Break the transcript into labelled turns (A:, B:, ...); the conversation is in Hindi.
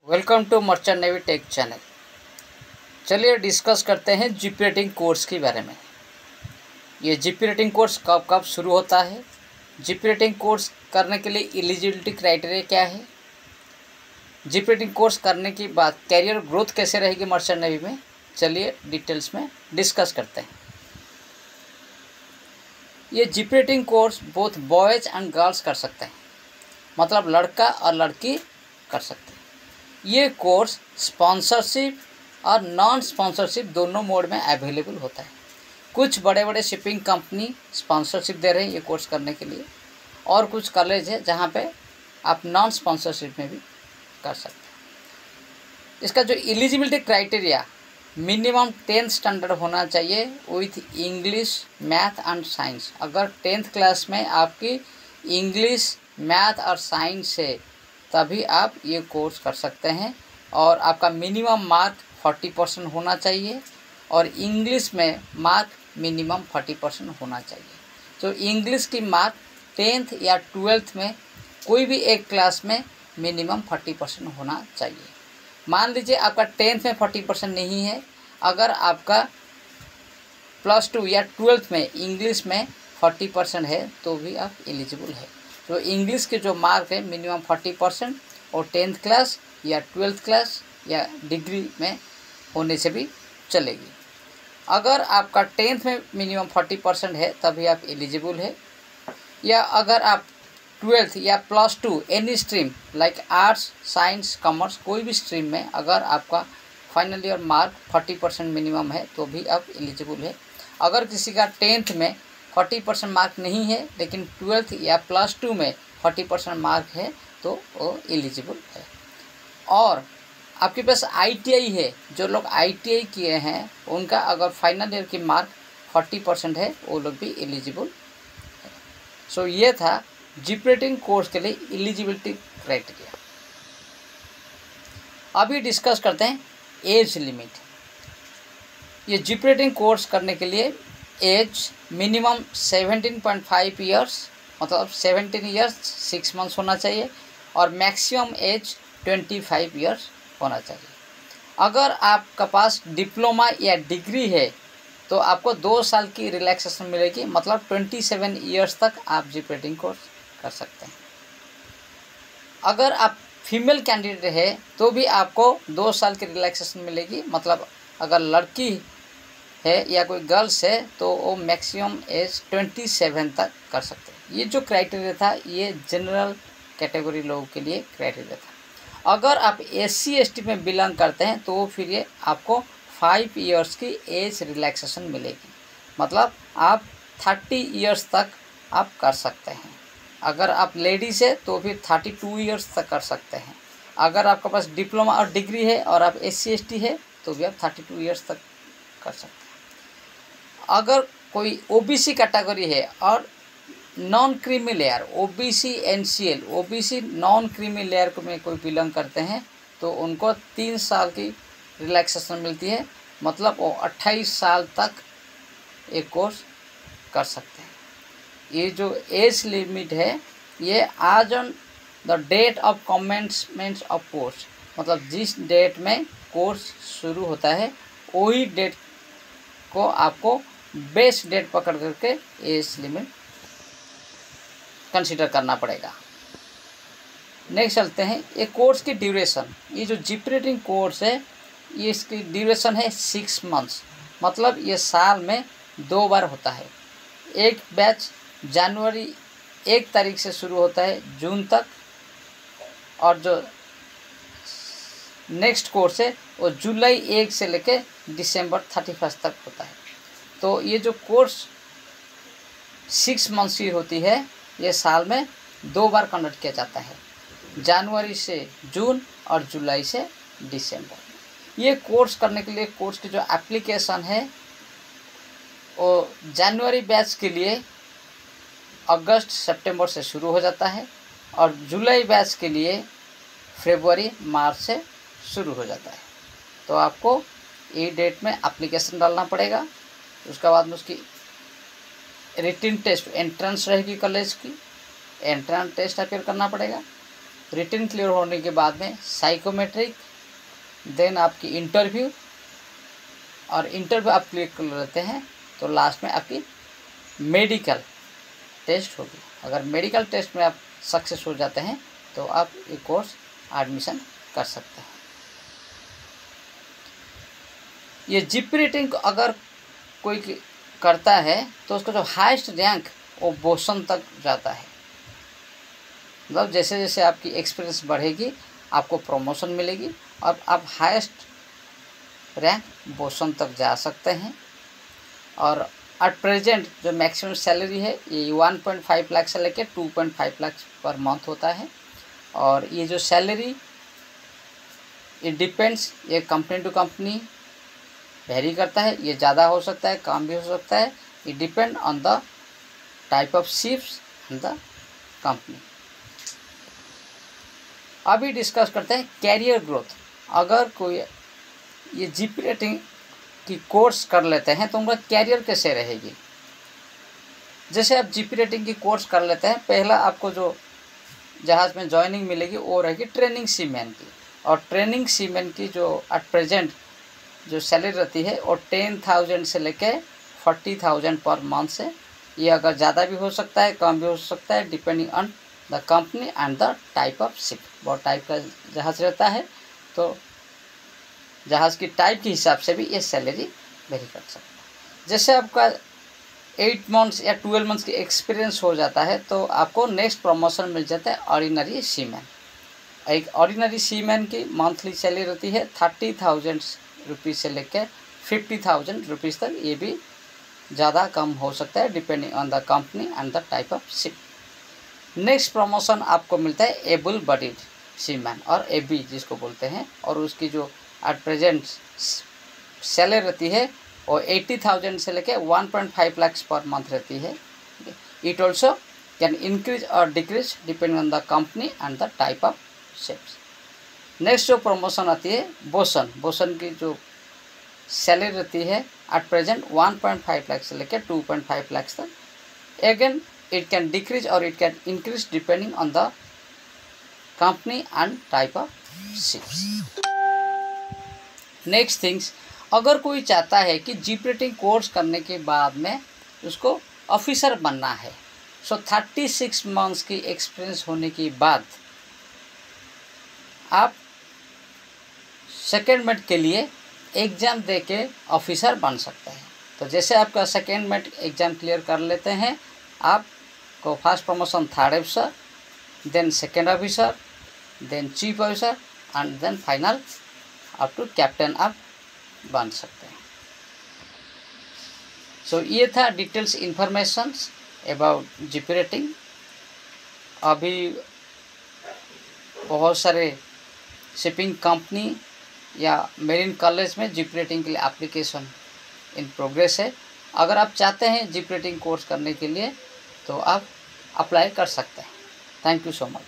A: Welcome to merchant navy tech channel. चलिए डिस्कस करते हैं जीपी रेटिंग कोर्स के बारे में। ये जीपी रेटिंग कोर्स कब कब शुरू होता है, जीपी रेटिंग कोर्स करने के लिए एलिजिबिलिटी क्राइटेरिया क्या है, जीपी रेटिंग कोर्स करने के बाद कैरियर ग्रोथ कैसे रहेगी मर्चेंट नेवी में। चलिए डिटेल्स में डिस्कस करते हैं। ये GP rating course both boys and girls कर सकते हैं, मतलब लड़का और लड़की कर सकते हैं। ये कोर्स स्पॉन्सरशिप और नॉन स्पॉन्सरशिप दोनों मोड में अवेलेबल होता है। कुछ बड़े बड़े शिपिंग कंपनी स्पॉन्सरशिप दे रहे हैं ये कोर्स करने के लिए, और कुछ कॉलेज है जहाँ पे आप नॉन स्पॉन्सरशिप में भी कर सकते हैं। इसका जो eligibility criteria minimum 10th standard होना चाहिए with English, math and science. अगर 10th क्लास में आपकी इंग्लिश, मैथ और साइंस है तभी आप ये कोर्स कर सकते हैं, और आपका मिनिमम मार्क 40% होना चाहिए, और इंग्लिश में मार्क मिनिमम 40% होना चाहिए। तो इंग्लिश की मार्क 10th या 12th में कोई भी एक क्लास में मिनिमम 40% होना चाहिए। मान लीजिए आपका 10th में 40% नहीं है, अगर आपका +2 या 12th में इंग्लिश में 40% है तो भी आप एलिजिबल है। तो इंग्लिश के जो मार्क है मिनिमम 40% और 10th क्लास या 12th क्लास या डिग्री में होने से भी चलेगी। अगर आपका 10th में मिनिमम 40% है तभी आप एलिजिबल है, या अगर आप 12th या +2 any stream like arts, science, commerce कोई भी स्ट्रीम में अगर आपका फाइनल ईयर मार्क 40% मिनिमम है तो भी आप एलिजिबल है। अगर किसी का 10th में 40% मार्क नहीं है लेकिन 12th या +2 में 40% मार्क है तो वो एलिजिबल है। और आपके पास ITI है, जो लोग ITI किए हैं उनका अगर फाइनल ईयर की मार्क 40% है वो लोग भी एलिजिबल है। सो ये था जीपी रेटिंग कोर्स के लिए एलिजिबिलिटी क्राइटेरिया। अभी डिस्कस करते हैं एज लिमिट। ये जीपी रेटिंग कोर्स करने के लिए एज मिनिमम 17.5 ईयर्स, मतलब 17 ईयर्स 6 मंथ्स होना चाहिए, और मैक्सिमम एज 25 ईयर्स होना चाहिए। अगर आपका पास डिप्लोमा या डिग्री है तो आपको 2 साल की रिलैक्सेशन मिलेगी, मतलब 27 ईयर्स तक आप जीपी रेटिंग कोर्स कर सकते हैं। अगर आप फीमेल कैंडिडेट है तो भी आपको 2 साल की रिलैक्सेशन मिलेगी, मतलब अगर लड़की है या कोई गर्ल्स है तो वो मैक्सिमम एज 27 तक कर सकते हैं। ये जो क्राइटेरिया था ये जनरल कैटेगरी लोगों के लिए क्राइटेरिया था। अगर आप SC ST में बिलोंग करते हैं तो फिर ये आपको 5 ईयर्स की एज रिलैक्सेशन मिलेगी, मतलब आप 30 ईयर्स तक आप कर सकते हैं। अगर आप लेडीज़ है तो फिर 32 ईयर्स तक कर सकते हैं। अगर आपके पास डिप्लोमा और डिग्री है और आप SC ST है तो भी आप 32 ईयर्स तक कर सकते हैं। अगर कोई OBC कैटेगरी है और non creamy layer, OBC NCL, OBC non creamy layer में कोई बिलोंग करते हैं तो उनको 3 साल की रिलैक्सेशन मिलती है, मतलब वो 28 साल तक एक कोर्स कर सकते हैं। ये जो एज लिमिट है ये आज on the date of commencement of course, मतलब जिस डेट में कोर्स शुरू होता है वही डेट को आपको बेस्ट डेट पकड़ करके एज लिमिट कंसीडर करना पड़ेगा। नेक्स्ट चलते हैं ये कोर्स की ड्यूरेशन। ये जो जीपी रेटिंग कोर्स है ये इसकी ड्यूरेशन है 6 मंथ्स, मतलब ये साल में 2 बार होता है। एक बैच जनवरी 1 तारीख से शुरू होता है जून तक, और जो नेक्स्ट कोर्स है वो जुलाई 1 से लेकर दिसंबर 31 तक होता है। तो ये जो कोर्स 6 मंथ्स की होती है ये साल में 2 बार कंडक्ट किया जाता है, जनवरी से जून और जुलाई से दिसंबर। ये कोर्स करने के लिए कोर्स की जो एप्लीकेशन है वो जनवरी बैच के लिए अगस्त सितंबर से शुरू हो जाता है, और जुलाई बैच के लिए फरवरी मार्च से शुरू हो जाता है। तो आपको ये डेट में एप्लीकेशन डालना पड़ेगा। उसके बाद में उसकी रिटन टेस्ट एंट्रेंस रहेगी, कॉलेज की एंट्रेंस टेस्ट अपेयर करना पड़ेगा। रिटन क्लियर होने के बाद में साइकोमेट्रिक, देन आपकी इंटरव्यू, और इंटरव्यू आप क्लियर कर लेते हैं तो लास्ट में आपकी मेडिकल टेस्ट होगी। अगर मेडिकल टेस्ट में आप सक्सेस हो जाते हैं तो आप ये कोर्स एडमिशन कर सकते हैं। ये जीपी रेटिंग अगर कोई करता है तो उसका जो हाईएस्ट रैंक वो बोसन तक जाता है। मतलब जैसे जैसे आपकी एक्सपीरियंस बढ़ेगी आपको प्रमोशन मिलेगी और आप हाईएस्ट रैंक बोसन तक जा सकते हैं। और एट प्रेजेंट जो मैक्सिमम सैलरी है ये 1.5 लाख से लेकर 2.5 लाख पर मंथ होता है। और ये जो सैलरी ये डिपेंड्स, ये कंपनी टू कंपनी वेरी करता है, ये ज़्यादा हो सकता है, कम भी हो सकता है। ये depend on the type of shifts and the company. अभी डिस्कस करते हैं कैरियर ग्रोथ। अगर कोई ये जीपी रेटिंग की कोर्स कर लेते हैं तो उनका कैरियर कैसे रहेगी। जैसे आप जीपी रेटिंग की कोर्स कर लेते हैं, पहला आपको जो जहाज़ में ज्वाइनिंग मिलेगी वो रहेगी ट्रेनिंग सीमैन की। और ट्रेनिंग सीमैन की जो एट प्रेजेंट जो सैलरी रहती है वो 10,000 से लेके 40,000 पर मंथ से, ये अगर ज़्यादा भी हो सकता है कम भी हो सकता है depending on the company and the type of ship. बहुत टाइप का जहाज़ रहता है तो जहाज़ की टाइप के हिसाब से भी ये सैलरी वेरी कर सकता है। जैसे आपका 8 मंथ्स या 12 मंथ्स की एक्सपीरियंस हो जाता है तो आपको नेक्स्ट प्रमोशन मिल जाता है ऑर्डिनरी सीमैन। एक ऑर्डिनरी सीमैन की मंथली सैलरी रहती है 30,000 रुपीज़ से लेकर 50,000 रुपीज़ तक। ये भी ज़्यादा कम हो सकता है depending on the company and the type of ship. Next promotion आपको मिलता है एबल बॉडीड सीमैन और एबी जिसको बोलते हैं। और उसकी जो एट प्रेजेंट सैलरी रहती है वो 80,000 से लेकर 1.5 लाख पर मंथ रहती है। इट ऑल्सो कैन इंक्रीज और decrease depending on the company and the type of ships. Next जो प्रमोशन आती है बोसन। बोसन की जो सैलरी रहती है एट प्रेजेंट 1.5 लाख से लेकर 2.5 लाख तक। अगेन इट कैन डिक्रीज और it can increase depending on the company and type of ships. Next things, अगर कोई चाहता है कि जीपी रेटिंग कोर्स करने के बाद में उसको ऑफिसर बनना है, सो 36 मंथ्स की एक्सपीरियंस होने के बाद आप सेकेंड मेट के लिए एग्ज़ाम दे के ऑफिसर बन सकते हैं। तो जैसे आपका सेकेंड मेट एग्ज़ाम क्लियर कर लेते हैं आपको first promotion 3rd officer, then second officer, then chief officer and then final up to captain आप बन सकते हैं। सो ये था details informations about GP rating. अभी बहुत सारे शिपिंग कंपनी या मेरीन कॉलेज में जीपी रेटिंग के लिए एप्लीकेशन इन प्रोग्रेस है। अगर आप चाहते हैं जीपी रेटिंग कोर्स करने के लिए तो आप अप्लाई कर सकते हैं। Thank you so much.